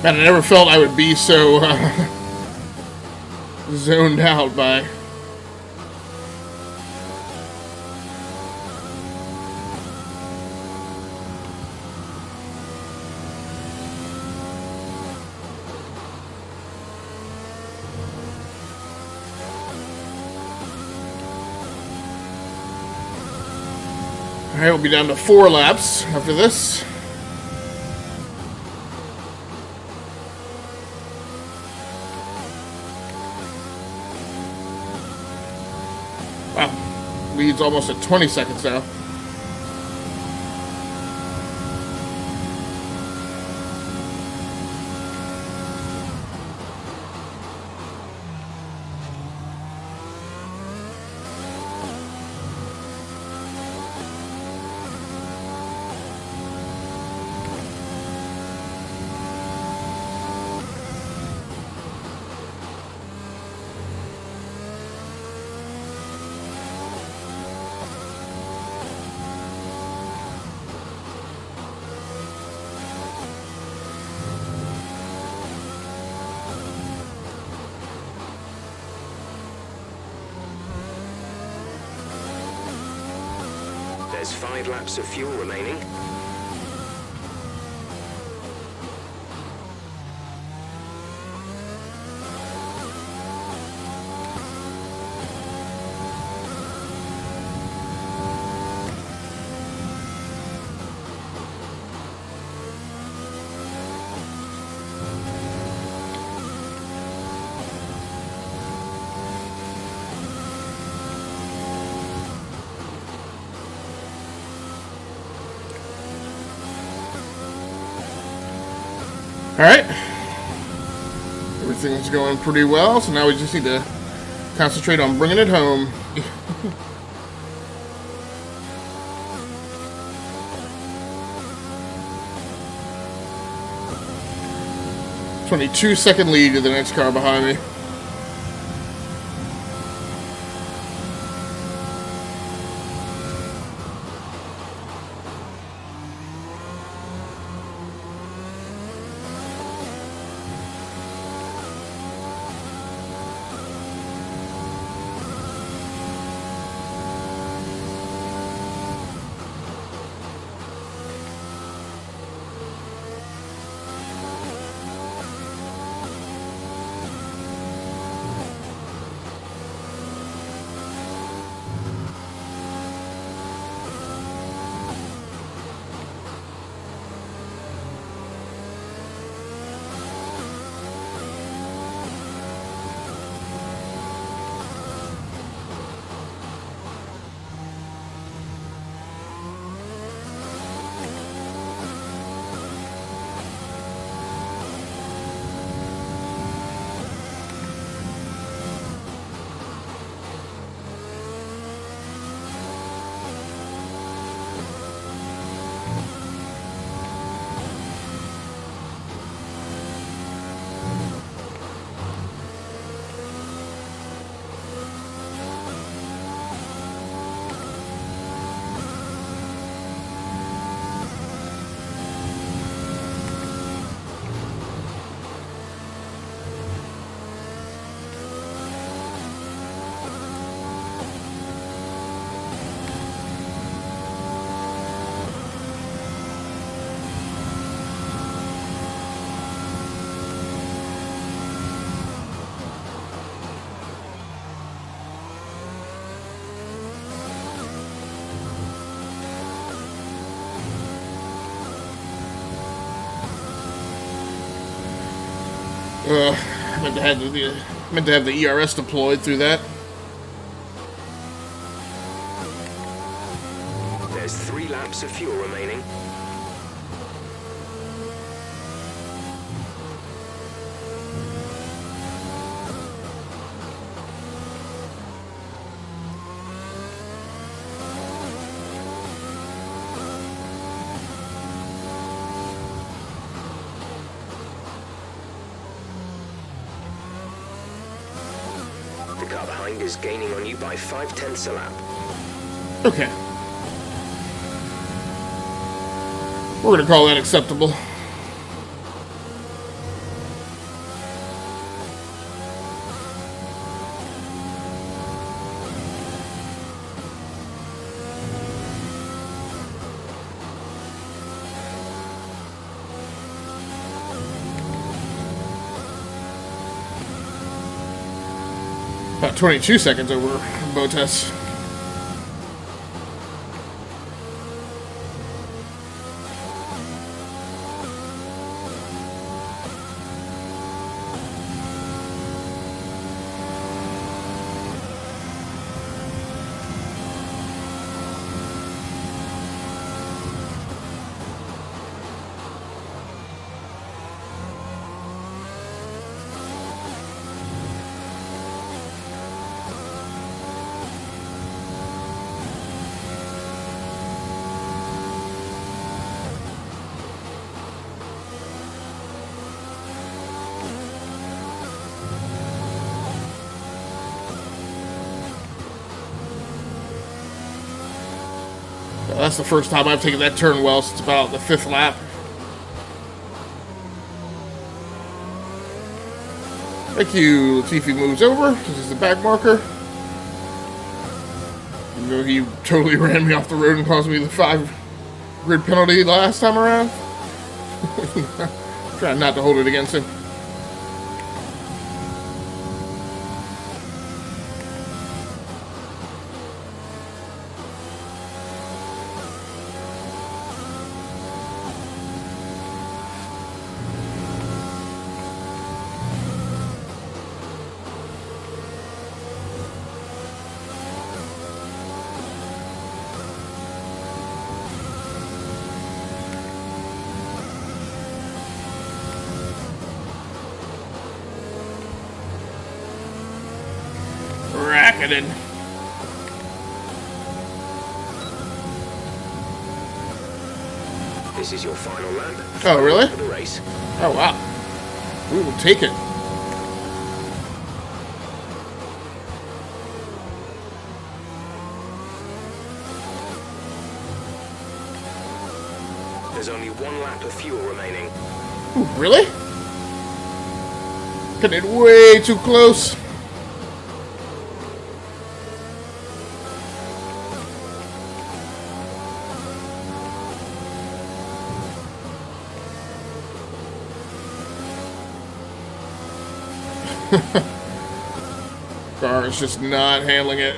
Man, I never felt I would be so zoned out by. All right, we'll be down to 4 laps after this. Wow, lead's almost at 20 seconds now. There's 5 laps of fuel remaining. All right, everything's going pretty well, so now we just need to concentrate on bringing it home. 22-second lead to the next car behind me. Meant to have the ERS deployed through that. There's 3 laps of fuel remaining. The car behind is gaining on you by 0.5 a lap. Okay. We're going to call that acceptable. About 22 seconds over Botas. That's the first time I've taken that turn well since about the 5th lap. Thank you. Latifi moves over. This is the back marker. Even though he totally ran me off the road and caused me the 5 grid penalty last time around. Trying not to hold it against him. Racketing. This is your final lap. Oh, really? For the race. Oh, wow. We will take it. There's only 1 lap of fuel remaining. Ooh, really? Getting it way too close. Car is just not handling it.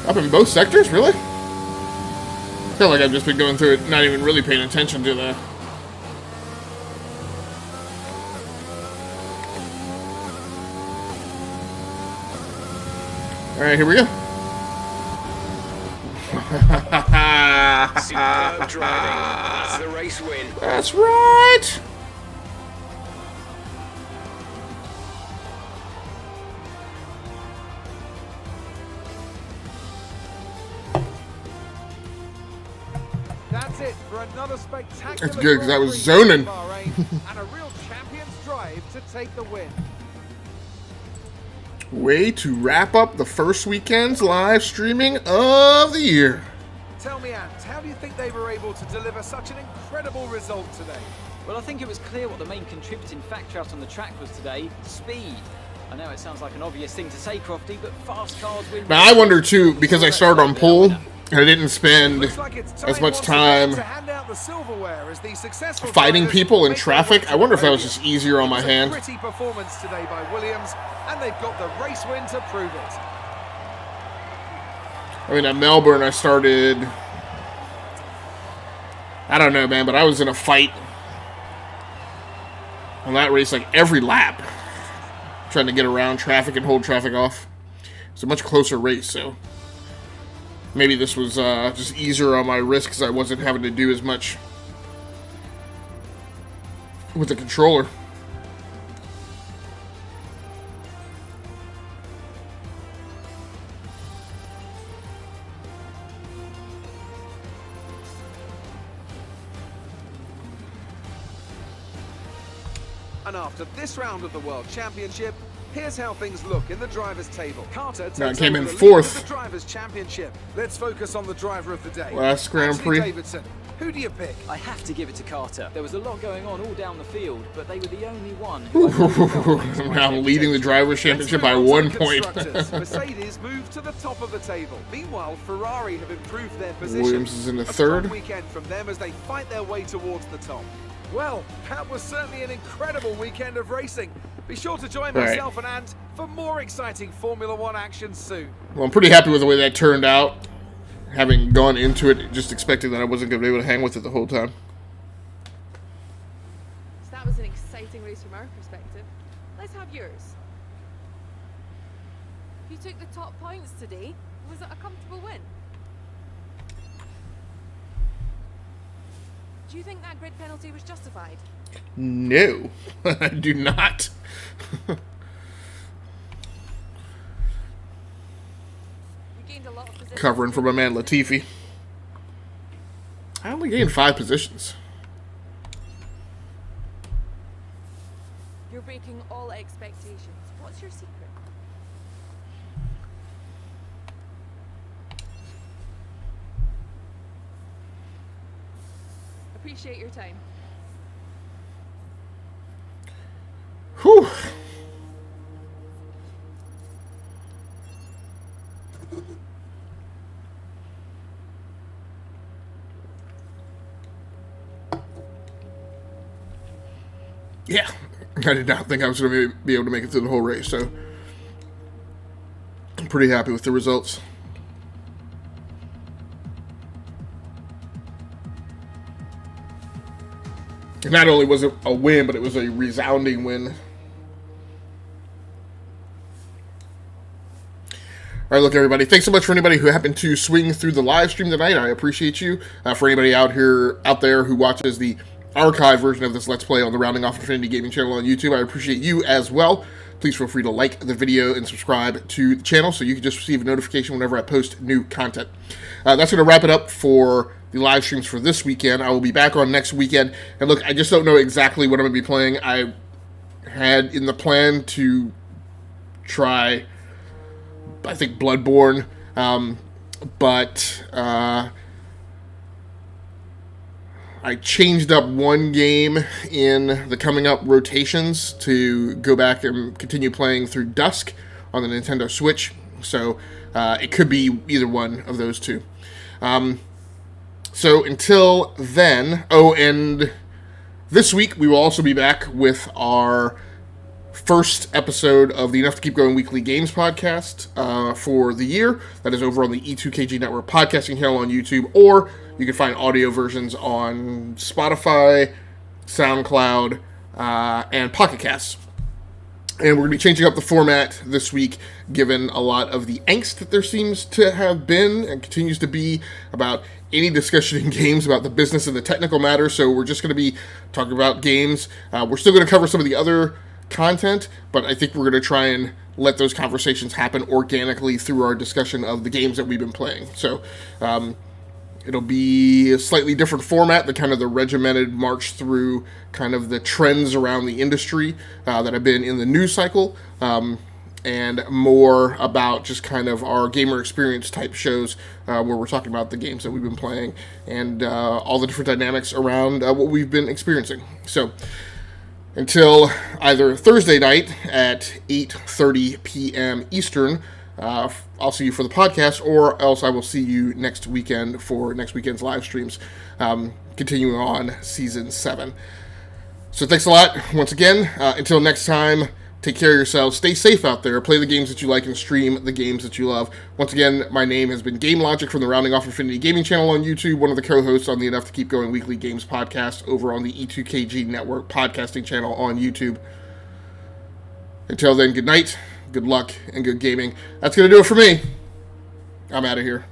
Up in both sectors, really? I feel like I've just been going through it, not even really paying attention to the... Alright, here we go. Superb driving. That's the race win. That's right! That's it for another spectacular. That's good, 'cause I was Grand Prix zoning. in Bahrain, and a real champion's drive to take the win. Way to wrap up the first weekend's live streaming of the year. Tell me, Ant, how do you think they were able to deliver such an incredible result today? Well, I think it was clear what the main contributing factor out on the track was today: speed. I know it sounds like an obvious thing to say, Crofty, but fast cars win. Now, I wonder, too, because I started on pole, and I didn't spend as much time fighting people in traffic. I wonder if that was just easier on my hand. Pretty performance today by Williams, and they've got the race win to prove it. I mean, at Melbourne, I started... I don't know, man, but I was in a fight on that race like every lap, trying to get around traffic and hold traffic off. It's a much closer race, so maybe this was just easier on my wrist because I wasn't having to do as much with the controller. And after this round of the World Championship, here's how things look in the drivers' table. Carter takes came over in the fourth. lead of the drivers' championship. Let's focus on the driver of the day. Last Grand Ashley Prix. Davidson. Who do you pick? I have to give it to Carter. There was a lot going on all down the field, but they were the only one who I felt Now I'm leading the Drivers' Championship by 1 point. Mercedes moved to the top of the table. Meanwhile, Ferrari have improved their position. Williams is in the A strong third. weekend from them as they fight their way towards the top. Well, that was certainly an incredible weekend of racing. Be sure to join Right. myself and Ant for more exciting Formula One action soon. Well, I'm pretty happy with the way that turned out. Having gone into it, just expecting that I wasn't going to be able to hang with it the whole time. So that was an exciting race from our perspective. Let's have yours. You took the top points today. Was it a comfortable win? Do you think that grid penalty was justified? No, I do not. You gained a lot of positions. Covering for my man Latifi. I only gained 5 positions. You're breaking all expectations. What's your secret? Appreciate your time. Whew. Yeah, I did not think I was going to be able to make it through the whole race, so I'm pretty happy with the results. Not only was it a win, but it was a resounding win. All right, look, everybody. Thanks so much for anybody who happened to swing through the live stream tonight. I appreciate you. For anybody out there who watches the archive version of this Let's Play on the Rounding Off Infinity Gaming channel on YouTube, I appreciate you as well. Please feel free to like the video and subscribe to the channel so you can just receive a notification whenever I post new content. That's going to wrap it up for the live streams for this weekend. I will be back on next weekend. And look, I just don't know exactly what I'm going to be playing. I had in the plan to try, I think, Bloodborne, but I changed up one game in the coming up rotations to go back and continue playing through Dusk on the Nintendo Switch. So it could be either one of those two. So until then, and this week we will also be back with our first episode of the Enough to Keep Going Weekly Games podcast for the year. That is over on the E2KG Network podcasting channel on YouTube, or you can find audio versions on Spotify, SoundCloud, and Pocket Casts. And we're going to be changing up the format this week, given a lot of the angst that there seems to have been and continues to be about any discussion in games about the business and the technical matters. So we're just going to be talking about games. We're still going to cover some of the other content, but I think we're going to try and let those conversations happen organically through our discussion of the games that we've been playing. So it'll be a slightly different format, the kind of the regimented march through kind of the trends around the industry that have been in the news cycle. and more about just kind of our gamer experience type shows where we're talking about the games that we've been playing and all the different dynamics around what we've been experiencing. So until either Thursday night at 8:30 p.m. Eastern, I'll see you for the podcast, or else I will see you next weekend for next weekend's live streams, continuing on Season 7. So thanks a lot once again. Until next time, take care of yourselves. Stay safe out there. Play the games that you like and stream the games that you love. Once again, my name has been Game Logic from the Rounding Off Infinity Gaming channel on YouTube, one of the co-hosts on the Enough to Keep Going Weekly Games podcast over on the E2KG Network podcasting channel on YouTube. Until then, good night, good luck, and good gaming. That's going to do it for me. I'm out of here.